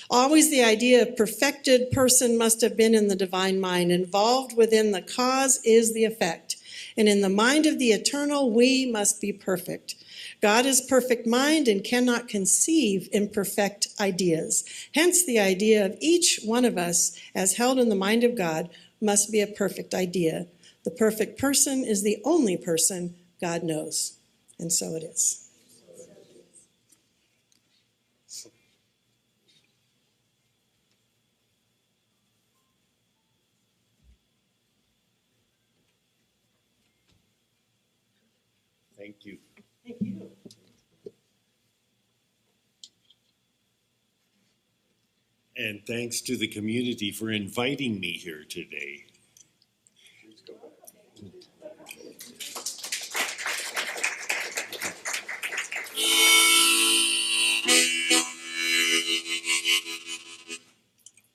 Always the idea of perfected person must have been in the divine mind. Involved within the cause is the effect. And in the mind of the eternal, we must be perfect. God is perfect mind and cannot conceive imperfect ideas. Hence, the idea of each one of us, as held in the mind of God, must be a perfect idea. The perfect person is the only person God knows. And so it is. Thank you. Thank you. And thanks to the community for inviting me here today.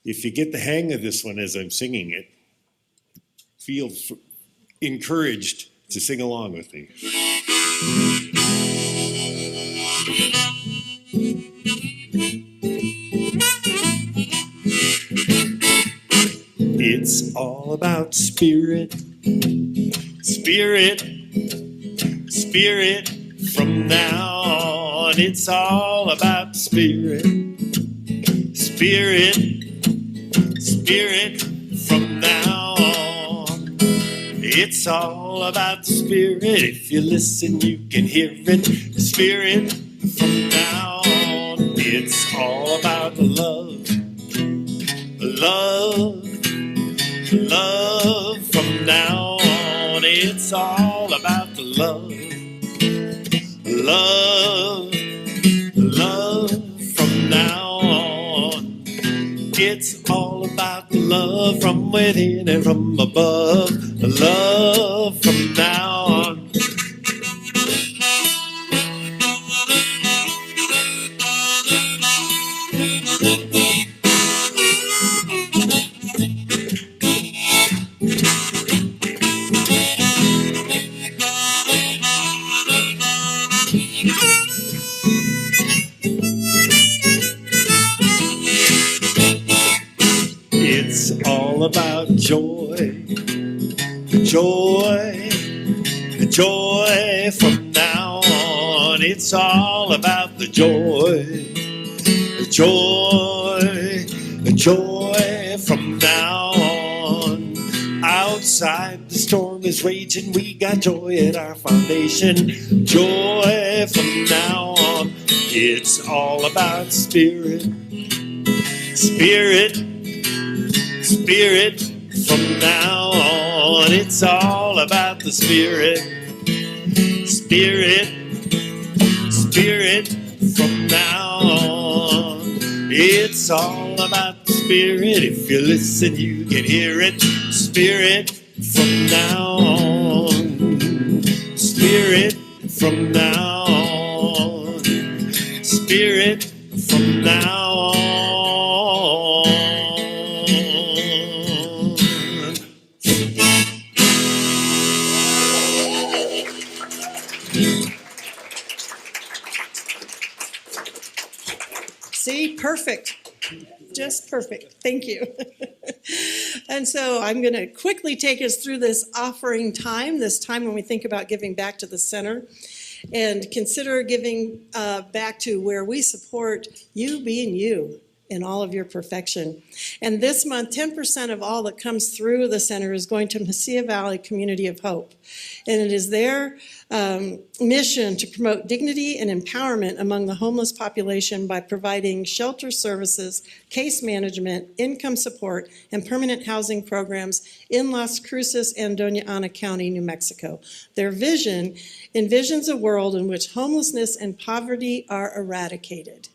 If you get the hang of this one as I'm singing it, feel encouraged to sing along with me. It's all about spirit, spirit, spirit. From now on, it's all about spirit, spirit, spirit. From now on, it's all about the spirit. If you listen, you can hear it. The spirit. From now on, it's all about love, love, love. From now on, it's all about the love, love, love. From now on, it's all about the love from within and from above. Love from now on. It's all about joy, joy, joy. From now on, it's all about the joy, joy, joy. From now on, outside the storm is raging, we got joy at our foundation. Joy from now on, it's all about spirit, spirit, spirit. From now on, it's all about the spirit, spirit, spirit. From now on, it's all about the spirit. If you listen, you can hear it. Spirit from now on, spirit from now on, spirit from now on. See, perfect. Just perfect. Thank you. And so I'm going to quickly take us through this offering time, this time when we think about giving back to the center, and consider giving back to where we support you being you in all of your perfection. And this month, 10% of all that comes through the center is going to Mesilla Valley Community of Hope. And it is their mission to promote dignity and empowerment among the homeless population by providing shelter services, case management, income support, and permanent housing programs in Las Cruces and Doña Ana County, New Mexico. Their vision envisions a world in which homelessness and poverty are eradicated.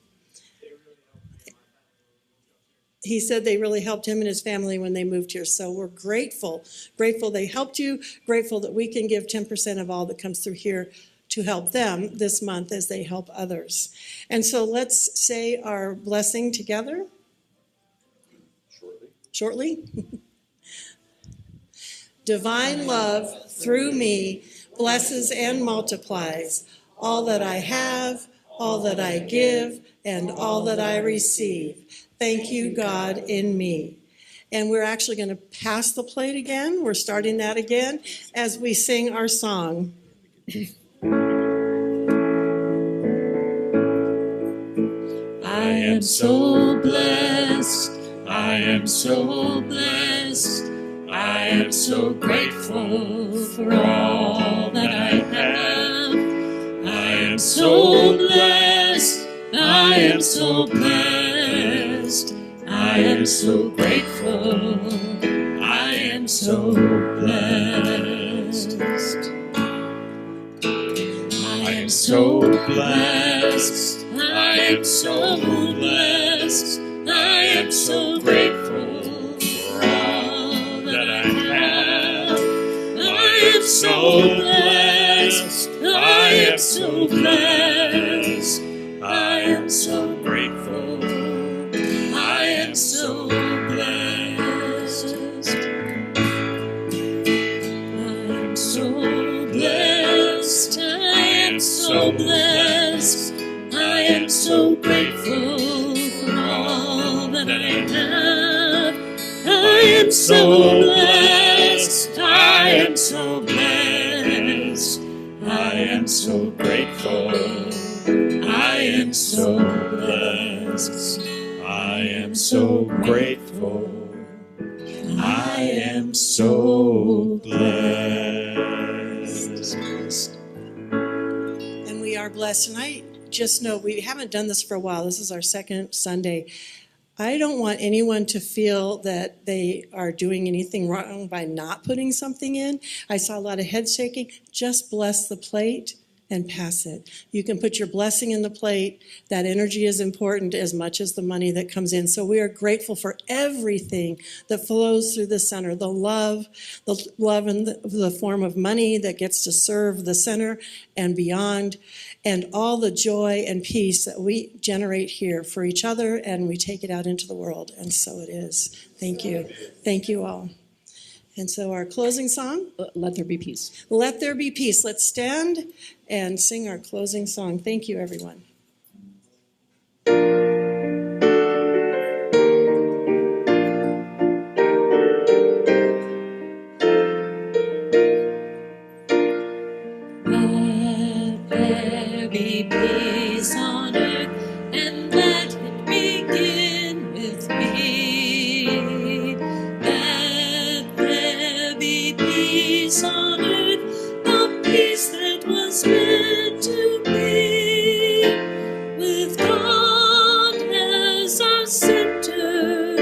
He said they really helped him and his family when they moved here. So we're grateful they helped you, grateful that we can give 10% of all that comes through here to help them this month as they help others. And so let's say our blessing together. Shortly. Divine love through me blesses and multiplies all that I have, all that I give, and all that I receive. Thank you, God, in me. And we're actually going to pass the plate again. We're starting that again as we sing our song. I am so blessed. I am so blessed. I am so grateful for all that I have. I am so blessed. I am so blessed. I am so grateful. I am so blessed. I am so blessed. I am so blessed. I am so grateful for all that I have. I am so blessed. I am so blessed. I am so grateful. I am so blessed. I am so blessed. I am so blessed. I am so grateful for all that I have. I am so blessed. I am so blessed. I am so grateful. I am so blessed. I am so grateful. I am so blessed. And we are blessed. And I just know we haven't done this for a while. This is our second Sunday. I don't want anyone to feel that they are doing anything wrong by not putting something in. I saw a lot of head shaking. Just bless the plate and pass it. You can put your blessing in the plate. That energy is important as much as the money that comes in. So we are grateful for everything that flows through the center, the love in the form of money that gets to serve the center and beyond, and all the joy and peace that we generate here for each other, and we take it out into the world. And so it is. Thank you. Thank you all. And so our closing song, Let there be peace. Let There Be Peace. Let's stand and sing our closing song. Thank you, everyone. Let there be peace on earth, and let it begin with me. Let there be peace on earth, the peace that was meant to be, with God as our center,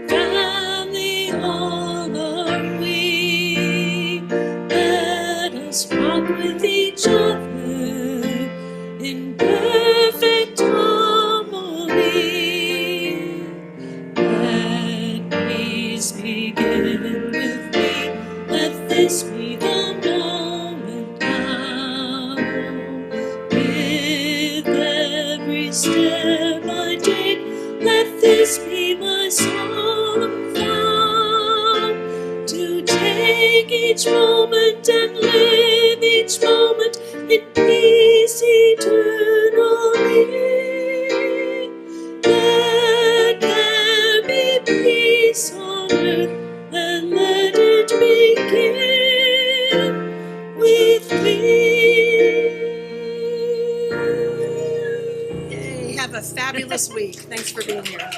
family all are we. Let us walk with each other in perfect harmony. Let peace begin with me. Let this be the moment now. With every step I take, let this be my solemn vow, to take each moment and live each moment in peace eternally. Let there be peace on earth, and let it begin with me. Yay, have a fabulous week. Thanks for being here.